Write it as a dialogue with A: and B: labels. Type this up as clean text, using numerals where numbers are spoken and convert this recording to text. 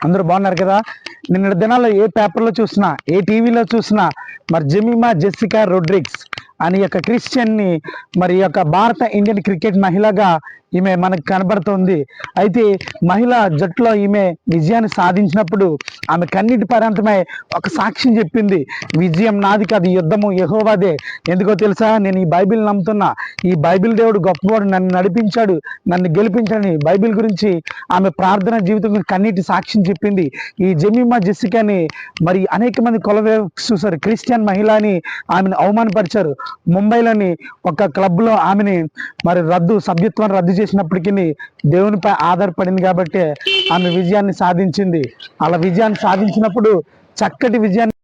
A: అందరూ బాగున్నారు కదా. నిన్న దినాల్లో ఏ పేపర్లో చూసినా, ఏ టీవీలో చూసినా మరి జెమిమా జెస్సికా రోడ్రిగ్స్ అని యొక్క క్రిస్టియన్ని మరి యొక్క భారత ఇండియన్ క్రికెట్ మహిళగా ఈమె మనకు కనబడుతుంది. అయితే మహిళా జట్టులో ఈమె విజయాన్ని సాధించినప్పుడు ఆమె కన్నీటి పర్యంతమై ఒక సాక్ష్యం చెప్పింది. విజయం నాది కాదు, యుద్ధము యెహోవాదే. ఎందుకో తెలుసా, నేను ఈ బైబిల్ నమ్ముతున్నా, ఈ బైబిల్ దేవుడు గొప్పవాడు, నన్ను నడిపించాడు, నన్ను గెలిపించాడని బైబిల్ గురించి ఆమె ప్రార్థన జీవితం గురించి కన్నీటి సాక్ష్యం చెప్పింది. ఈ జెమిమా జెస్సికాని మరి అనేక మంది చూసారు, క్రిస్టియన్ మహిళని ఆమెను అవమానపరిచారు. ముంబైలోని ఒక క్లబ్లో ఆమెని మరి సభ్యత్వం రద్దు చేసినప్పటికీ దేవునిపై ఆధారపడింది కాబట్టి ఆమె విజయాన్ని సాధించింది. అలా విజయాన్ని సాధించినప్పుడు చక్కటి విజయాన్ని